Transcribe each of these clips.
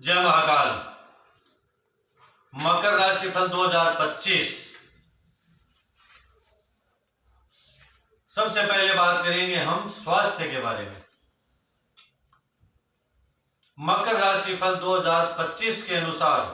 जय महाकाल। मकर राशि फल 2025। सबसे पहले बात करेंगे हम स्वास्थ्य के बारे में। मकर राशि फल 2025 के अनुसार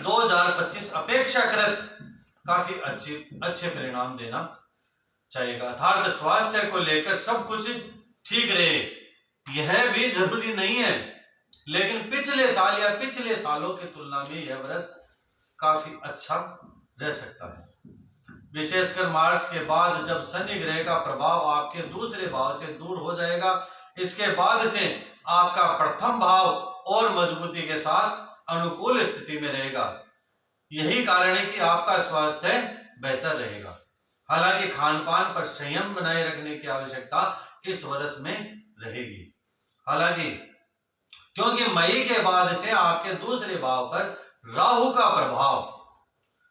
2025 अपेक्षाकृत काफी अच्छे परिणाम देना चाहिए। अर्थात स्वास्थ्य को लेकर सब कुछ ठीक रहे, यह भी जरूरी नहीं है, लेकिन पिछले साल या पिछले सालों की तुलना में यह वर्ष काफी अच्छा रह सकता है। विशेषकर मार्च के बाद जब शनि ग्रह का प्रभाव आपके दूसरे भाव से दूर हो जाएगा, इसके बाद से आपका प्रथम भाव और मजबूती के साथ अनुकूल स्थिति में रहेगा। यही कारण है कि आपका स्वास्थ्य बेहतर रहेगा। हालांकि खान पान पर संयम बनाए रखने की आवश्यकता इस वर्ष में रहेगी। हालांकि क्योंकि मई के बाद से आपके दूसरे भाव पर राहु का प्रभाव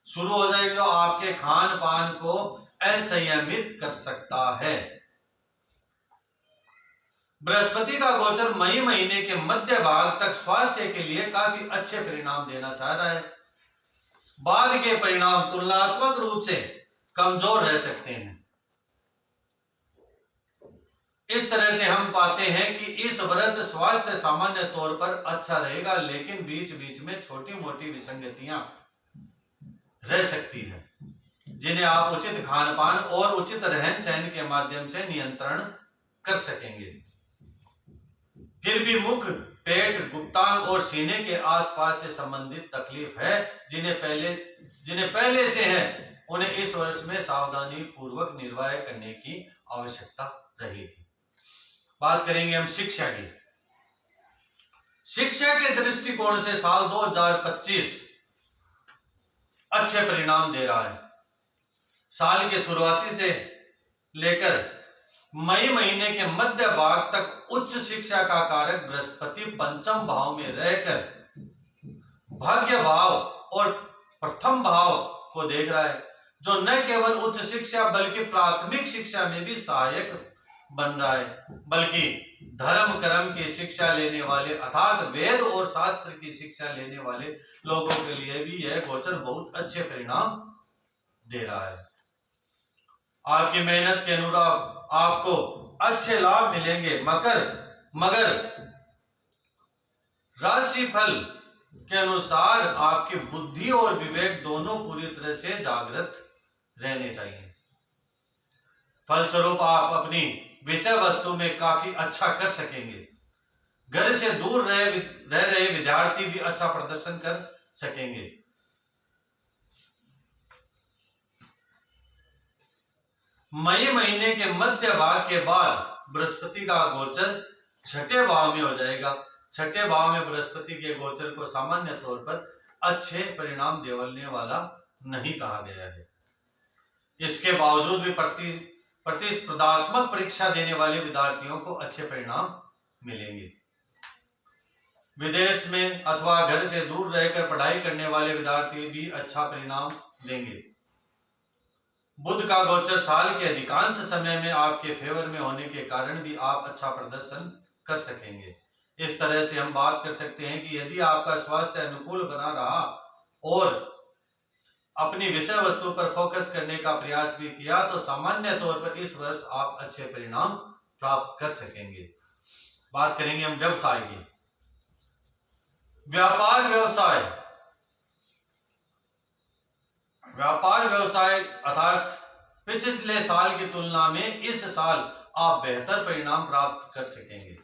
शुरू हो जाएगा, जो आपके खान पान को असंयमित कर सकता है। बृहस्पति का गोचर मई महीने के मध्य भाग तक स्वास्थ्य के लिए काफी अच्छे परिणाम देना चाह रहा है। बाद के परिणाम तुलनात्मक रूप से कमजोर रह सकते हैं। इस तरह से हम पाते हैं कि इस वर्ष स्वास्थ्य सामान्य तौर पर अच्छा रहेगा, लेकिन बीच बीच में छोटी मोटी विसंगतियां रह सकती है, जिन्हें आप उचित खान पान और उचित रहन सहन के माध्यम से नियंत्रण कर सकेंगे। फिर भी मुख, पेट, गुप्तांग और सीने के आसपास से संबंधित तकलीफ है, जिन्हें पहले से है, उन्हें इस वर्ष में सावधानी पूर्वक निर्वाह करने की आवश्यकता रहेगी। बात करेंगे हम शिक्षा की। शिक्षा के दृष्टिकोण से साल 2025 अच्छे परिणाम दे रहा है। साल के शुरुआती से लेकर मई महीने के मध्य भाग तक उच्च शिक्षा का कारक बृहस्पति पंचम भाव में रहकर भाग्य भाव और प्रथम भाव को देख रहा है, जो न केवल उच्च शिक्षा बल्कि प्राथमिक शिक्षा में भी सहायक बन रहा है, बल्कि धर्म कर्म की शिक्षा लेने वाले अर्थात वेद और शास्त्र की शिक्षा लेने वाले लोगों के लिए भी यह गोचर बहुत अच्छे परिणाम दे रहा है। आपकी मेहनत के अनुरूप आपको अच्छे लाभ मिलेंगे। मगर राशि फल के अनुसार आपकी बुद्धि और विवेक दोनों पूरी तरह से जागृत रहने चाहिए। फलस्वरूप आप अपनी विषय वस्तु में काफी अच्छा कर सकेंगे। घर से दूर रह रहे विद्यार्थी भी अच्छा प्रदर्शन कर सकेंगे। मई महीने के मध्य भाग के बाद बृहस्पति का गोचर छठे भाव में हो जाएगा। छठे भाव में बृहस्पति के गोचर को सामान्य तौर पर अच्छे परिणाम देने वाला नहीं कहा गया है। इसके बावजूद भी प्रतिस्पर्धात्मक परीक्षा देने वाले विद्यार्थियों को अच्छे परिणाम मिलेंगे। विदेश में अथवा घर से दूर रहकर पढ़ाई करने वाले विद्यार्थी भी अच्छा परिणाम देंगे। बुध का गोचर साल के अधिकांश समय में आपके फेवर में होने के कारण भी आप अच्छा प्रदर्शन कर सकेंगे। इस तरह से हम बात कर सकते हैं कि यदि आपका स्वास्थ्य अनुकूल बना रहा और अपनी विषय वस्तु पर फोकस करने का प्रयास भी किया, तो सामान्य तौर पर इस वर्ष आप अच्छे परिणाम प्राप्त कर सकेंगे। बात करेंगे हम व्यवसाय की। व्यापार व्यवसाय अर्थात पिछले साल की तुलना में इस साल आप बेहतर परिणाम प्राप्त कर सकेंगे,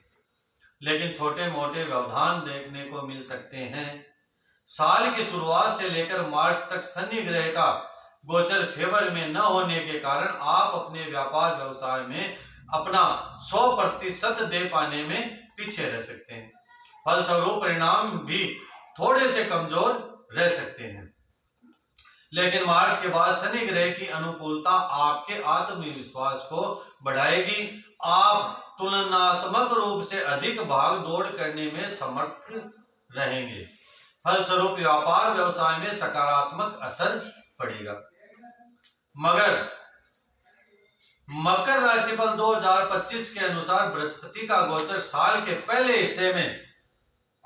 लेकिन छोटे मोटे व्यवधान देखने को मिल सकते हैं। साल की शुरुआत से लेकर मार्च तक शनि ग्रह का गोचर फेवर में न होने के कारण आप अपने व्यापार व्यवसाय में अपना 100% दे पाने में पीछे रह सकते हैं। फलस्वरूप परिणाम भी थोड़े से कमजोर रह सकते हैं। लेकिन मार्च के बाद शनि ग्रह की अनुकूलता आपके आत्मविश्वास को बढ़ाएगी। आप तुलनात्मक रूप से अधिक भाग दौड़ करने में समर्थ रहेंगे। फलस्वरूप व्यापार व्यवसाय में सकारात्मक असर पड़ेगा। मगर मकर राशिफल 2025 के अनुसार बृहस्पति का गोचर साल के पहले हिस्से में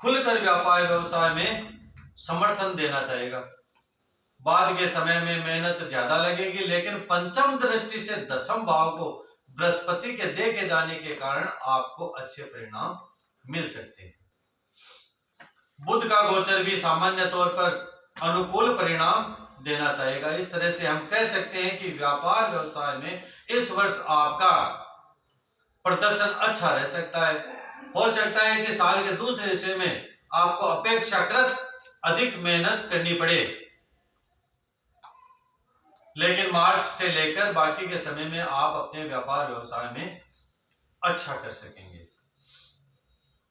खुलकर व्यापार व्यवसाय में समर्थन देना चाहेगा। बाद के समय में मेहनत ज्यादा लगेगी, लेकिन पंचम दृष्टि से दसम भाव को बृहस्पति के देखे जाने के कारण आपको अच्छे परिणाम मिल सकते हैं। बुध का गोचर भी सामान्य तौर पर अनुकूल परिणाम देना चाहेगा। इस तरह से हम कह सकते हैं कि व्यापार व्यवसाय में इस वर्ष आपका प्रदर्शन अच्छा रह सकता है। हो सकता है कि साल के दूसरे हिस्से में आपको अपेक्षाकृत अधिक मेहनत करनी पड़े, लेकिन मार्च से लेकर बाकी के समय में आप अपने व्यापार व्यवसाय में अच्छा कर सकेंगे।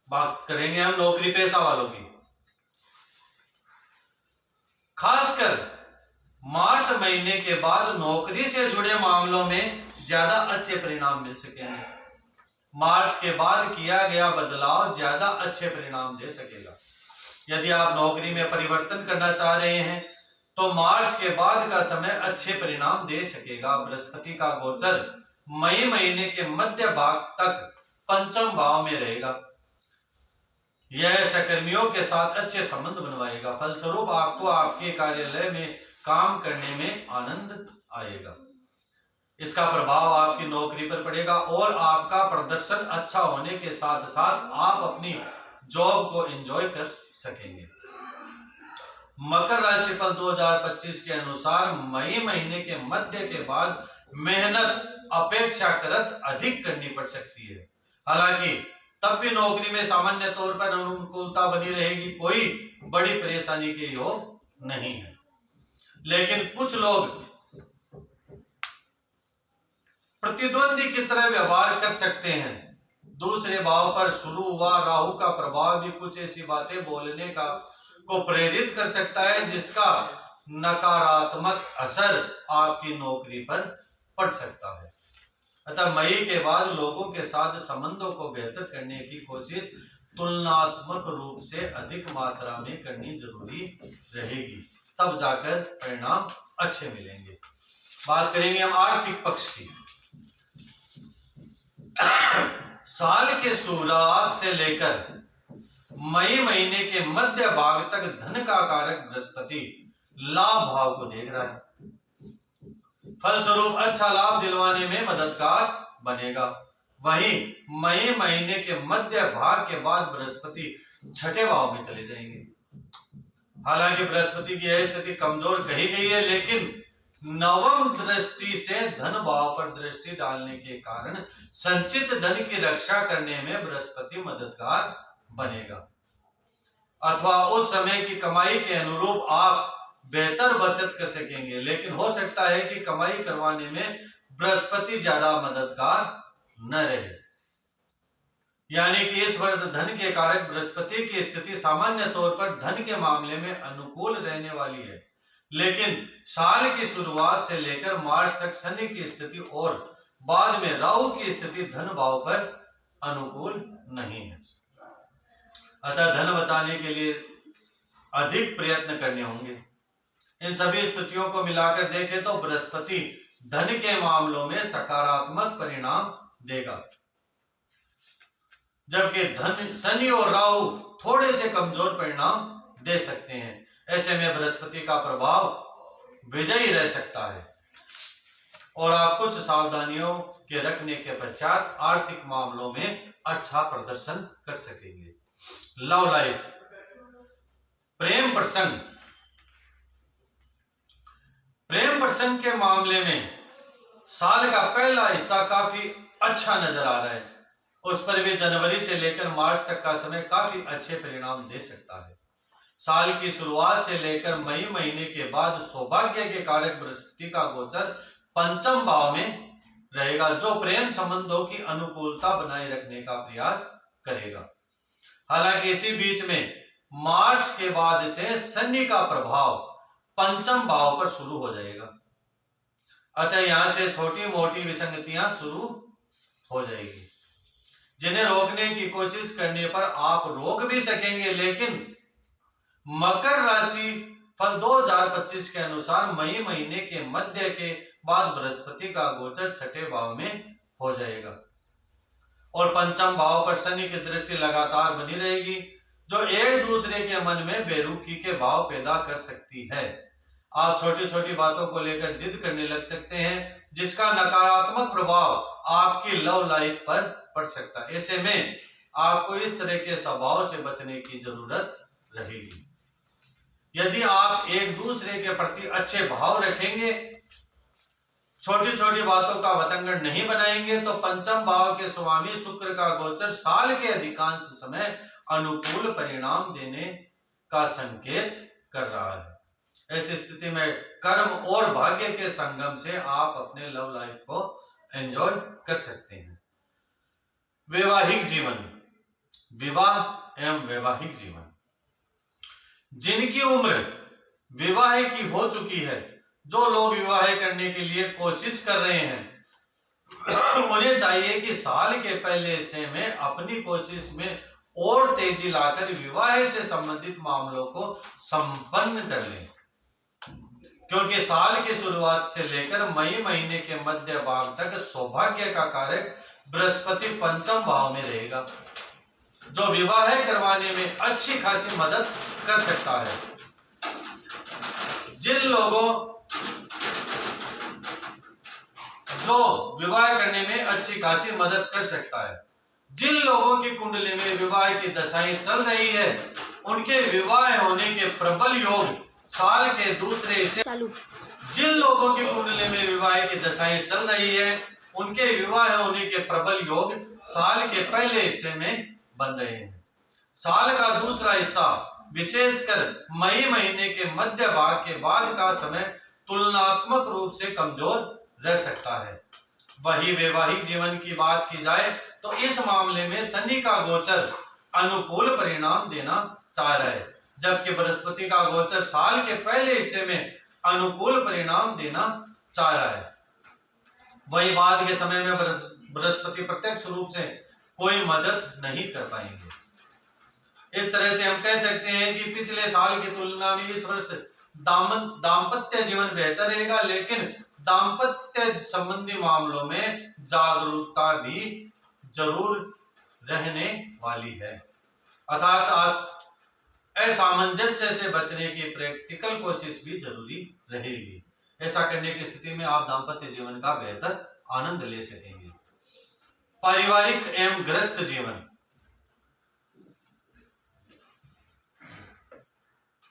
बात करेंगे हम नौकरी पेशा वालों की। खासकर मार्च महीने के बाद नौकरी से जुड़े मामलों में ज्यादा अच्छे परिणाम मिल सकेंगे। मार्च के बाद किया गया बदलाव ज्यादा अच्छे परिणाम दे सकेगा। यदि आप नौकरी में परिवर्तन करना चाह रहे हैं तो मार्च के बाद का समय अच्छे परिणाम दे सकेगा। बृहस्पति का गोचर मई महीने के मध्य भाग तक पंचम भाव में रहेगा। यह सहकर्मियों के साथ अच्छे संबंध बनवाएगा। फलस्वरूप आपको आपके कार्यालय में काम करने में आनंद आएगा। इसका प्रभाव आपकी नौकरी पर पड़ेगा और आपका प्रदर्शन अच्छा होने के साथ साथ आप अपनी जॉब को एंजॉय कर सकेंगे। मकर राशिफल 2025 के अनुसार मई महीने के मध्य के बाद मेहनत अपेक्षाकृत अधिक करनी पड़ सकती है। हालांकि तब भी नौकरी में सामान्य तौर पर अनुकूलता बनी रहेगी, कोई बड़ी परेशानी के योग नहीं है। लेकिन कुछ लोग प्रतिद्वंदी की तरह व्यवहार कर सकते हैं। दूसरे भाव पर शुरू हुआ राहु का प्रभाव भी कुछ ऐसी बातें बोलने को प्रेरित कर सकता है जिसका नकारात्मक असर आपकी नौकरी पर पड़ सकता है। अतः मई के बाद लोगों के साथ संबंधों को बेहतर करने की कोशिश तुलनात्मक रूप से अधिक मात्रा में करनी जरूरी रहेगी, तब जाकर परिणाम अच्छे मिलेंगे। बात करेंगे हम आर्थिक पक्ष की। साल के शुरुआत से लेकर मई महीने के मध्य भाग तक धन का कारक बृहस्पति लाभ भाव को देख रहा है। फलस्वरूप अच्छा लाभ दिलवाने में मददगार बनेगा। वहीं मई महीने के मध्य भाग के बाद बृहस्पति छठे भाव में चले जाएंगे। हालांकि बृहस्पति की यह स्थिति कमजोर कही गई है, लेकिन नवम दृष्टि से धन भाव पर दृष्टि डालने के कारण संचित धन की रक्षा करने में बृहस्पति मददगार बनेगा। अथवा उस समय की कमाई के अनुरूप आप बेहतर बचत कर सकेंगे, लेकिन हो सकता है कि कमाई करवाने में बृहस्पति ज्यादा मददगार न रहे। यानी कि इस वर्ष धन के कारक बृहस्पति की स्थिति सामान्य तौर पर धन के मामले में अनुकूल रहने वाली है, लेकिन साल की शुरुआत से लेकर मार्च तक शनि की स्थिति और बाद में राहु की स्थिति धन भाव पर अनुकूल नहीं है। अतः धन बचाने के लिए अधिक प्रयत्न करने होंगे। इन सभी स्थितियों को मिलाकर देखें तो बृहस्पति धन के मामलों में सकारात्मक परिणाम देगा, जबकि धन शनि और राहु थोड़े से कमजोर परिणाम दे सकते हैं। ऐसे में बृहस्पति का प्रभाव विजयी रह सकता है और आप कुछ सावधानियों के रखने के पश्चात आर्थिक मामलों में अच्छा प्रदर्शन कर सकेंगे। लव लाइफ, प्रेम प्रसंग। प्रेम प्रसंग के मामले में साल का पहला हिस्सा काफी अच्छा नजर आ रहा है। उस पर भी जनवरी से लेकर मार्च तक का समय काफी अच्छे परिणाम दे सकता है। साल की शुरुआत से लेकर मई महीने के बाद सौभाग्य के कारक बृहस्पति का गोचर पंचम भाव में रहेगा, जो प्रेम संबंधों की अनुकूलता बनाए रखने का प्रयास करेगा। हालांकि इसी बीच में मार्च के बाद से शनि का प्रभाव पंचम भाव पर शुरू हो जाएगा। अतः यहां से छोटी मोटी विसंगतियां शुरू हो जाएगी, जिन्हें रोकने की कोशिश करने पर आप रोक भी सकेंगे। लेकिन मकर राशि फल 2025 के अनुसार मई महीने के मध्य के बाद बृहस्पति का गोचर छठे भाव में हो जाएगा और पंचम भाव पर शनि की दृष्टि लगातार बनी रहेगी, जो एक दूसरे के मन में बेरुखी के भाव पैदा कर सकती है। आप छोटी छोटी बातों को लेकर जिद करने लग सकते हैं, जिसका नकारात्मक प्रभाव आपकी लव लाइफ पर पड़ सकता है। ऐसे में आपको इस तरह के स्वभाव से बचने की जरूरत रहेगी। यदि आप एक दूसरे के प्रति अच्छे भाव रखेंगे, छोटी छोटी बातों का वतंगड़ नहीं बनाएंगे, तो पंचम भाव के स्वामी शुक्र का गोचर साल के अधिकांश समय अनुकूल परिणाम देने का संकेत कर रहा है। ऐसी स्थिति में कर्म और भाग्य के संगम से आप अपने लव लाइफ को एंजॉय कर सकते हैं। वैवाहिक जीवन, विवाह एवं वैवाहिक जीवन, जिनकी उम्र विवाह की हो चुकी है, जो लोग विवाह करने के लिए कोशिश कर रहे हैं, उन्हें चाहिए कि साल के पहले हिस्से में अपनी कोशिश में और तेजी लाकर विवाह से संबंधित मामलों को संपन्न कर लें, क्योंकि साल की शुरुआत से लेकर मई महीने के मध्य भाग तक सौभाग्य का कारक बृहस्पति पंचम भाव में रहेगा, जो विवाह करवाने में अच्छी खासी मदद कर सकता है। जिन लोगों जो विवाह करने में अच्छी खासी मदद कर सकता है, जिन लोगों की कुंडली में विवाह की दशाएं चल रही है, उनके विवाह होने के प्रबल योग साल के दूसरे हिस्से, जिन लोगों की कुंडली में विवाह की दशाएं चल रही है, उनके विवाह होने के प्रबल योग साल के पहले हिस्से में बन रहे हैं। साल का दूसरा हिस्सा विशेषकर मई महीने के मध्य भाग के बाद का समय तुलनात्मक रूप से कमजोर रह सकता है। वही वैवाहिक जीवन की बात की जाए तो इस मामले में शनि का गोचर अनुकूल परिणाम देना चाह रहा है, जबकि बृहस्पति का गोचर साल के पहले हिस्से में अनुकूल परिणाम देना चाह रहा है। वही बाद के समय में बृहस्पति प्रत्यक्ष रूप से कोई मदद नहीं कर पाएंगे। इस तरह से हम कह सकते हैं कि पिछले साल की तुलना में इस वर्ष दाम्पत्य जीवन बेहतर रहेगा, लेकिन दाम्पत्य संबंधी मामलों में जागरूकता भी जरूर रहने वाली है, अर्थात असामंजस्य से बचने की प्रैक्टिकल कोशिश भी जरूरी रहेगी। ऐसा करने की स्थिति में आप दाम्पत्य जीवन का बेहतर आनंद ले सकेंगे। पारिवारिक एवं गृहस्थ जीवन,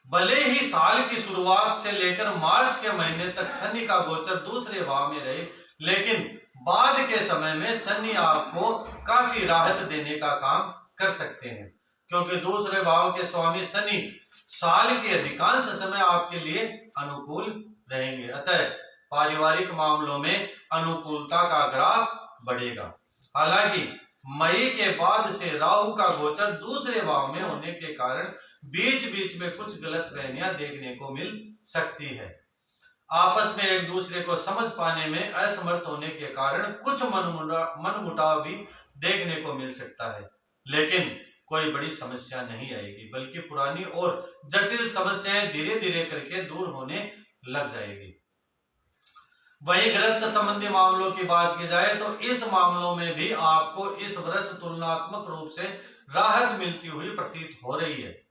भले ही साल की शुरुआत से लेकर मार्च के महीने तक शनि का गोचर दूसरे भाव में रहे, लेकिन बाद के समय में शनि आपको काफी राहत देने का काम कर सकते हैं, क्योंकि दूसरे भाव के स्वामी शनि साल के अधिकांश समय आपके लिए अनुकूल रहेंगे। अतः पारिवारिक मामलों में अनुकूलता का ग्राफ बढ़ेगा। हालांकि मई के बाद से राहु का गोचर दूसरे भाव में होने के कारण बीच बीच में कुछ गलतफहमियां देखने को मिल सकती है। आपस में एक दूसरे को समझ पाने में असमर्थ होने के कारण कुछ मनमुटाव भी देखने को मिल सकता है, लेकिन कोई बड़ी समस्या नहीं आएगी, बल्कि पुरानी और जटिल समस्याएं धीरे धीरे करके दूर होने लग जाएगी। वही गृहस्थ संबंधी मामलों की बात की जाए तो इस मामलों में भी आपको इस वर्ष तुलनात्मक रूप से राहत मिलती हुई प्रतीत हो रही है।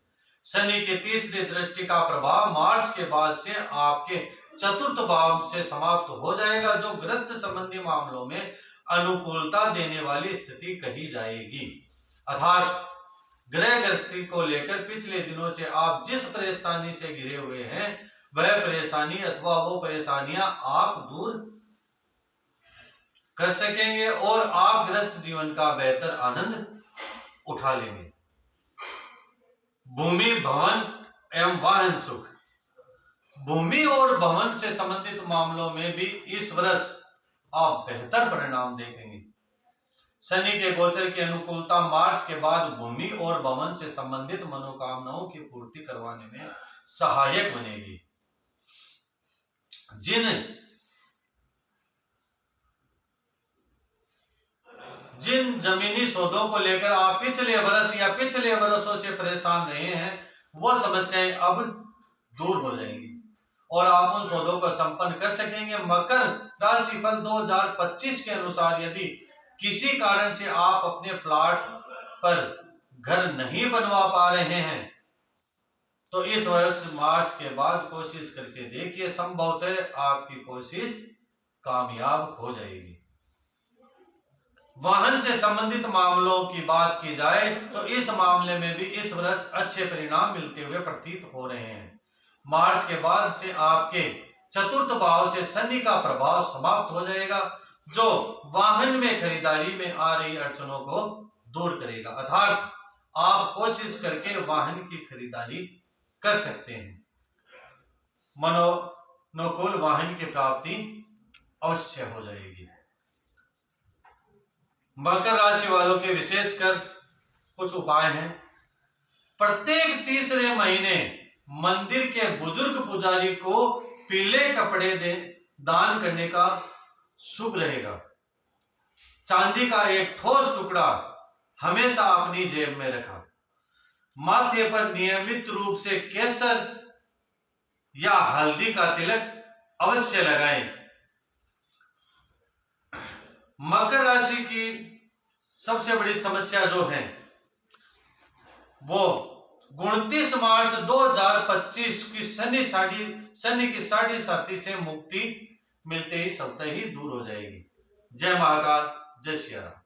शनि की तीसरी दृष्टि का प्रभाव मार्च के बाद से आपके चतुर्थ भाव से समाप्त हो जाएगा, जो गृहस्थ संबंधी मामलों में अनुकूलता देने वाली स्थिति कही जाएगी। अर्थात गृह गृहस्थी को लेकर पिछले दिनों से आप जिस परेशानी से घिरे हुए हैं, वह परेशानी अथवा वो परेशानियां आप दूर कर सकेंगे और आप गृहस्थ जीवन का बेहतर आनंद उठा लेंगे। भूमि, भवन एवं वाहन सुख, भूमि और भवन से संबंधित मामलों में भी इस वर्ष आप बेहतर परिणाम देखेंगे। शनि के गोचर की अनुकूलता मार्च के बाद भूमि और भवन से संबंधित मनोकामनाओं की पूर्ति करवाने में सहायक बनेगी। जिन जमीनी सौदों को लेकर आप पिछले वर्ष या पिछले वर्षों से परेशान रहे हैं, वो समस्याएं अब दूर हो जाएंगी और आप उन सौदों को संपन्न कर सकेंगे। मकर राशि फल 2025 के अनुसार यदि किसी कारण से आप अपने प्लॉट पर घर नहीं बनवा पा रहे हैं तो इस वर्ष मार्च के बाद कोशिश करके देखिए, संभवतः आपकी कोशिश कामयाब हो जाएगी। वाहन से संबंधित मामलों की बात की जाए तो इस मामले में भी इस वर्ष अच्छे परिणाम मिलते हुए प्रतीत हो रहे हैं। मार्च के बाद से आपके चतुर्थ भाव से शनि का प्रभाव समाप्त हो जाएगा, जो वाहन में खरीदारी में आ रही अड़चनों को दूर करेगा, अर्थात आप कोशिश करके वाहन की खरीदारी कर सकते हैं। मनोनुकूल वाहन की प्राप्ति अवश्य हो जाएगी। मकर राशि वालों के विशेषकर कुछ उपाय हैं। प्रत्येक तीसरे महीने मंदिर के बुजुर्ग पुजारी को पीले कपड़े दान करने का शुभ रहेगा। चांदी का एक ठोस टुकड़ा हमेशा अपनी जेब में रखा। माथे पर नियमित रूप से केसर या हल्दी का तिलक अवश्य लगाएं। मकर राशि की सबसे बड़ी समस्या जो है वो 29 मार्च 2025 की शनि की साढ़े साथी से मुक्ति मिलते ही स्वतः ही दूर हो जाएगी। जय महाकाल, जय श्री राम।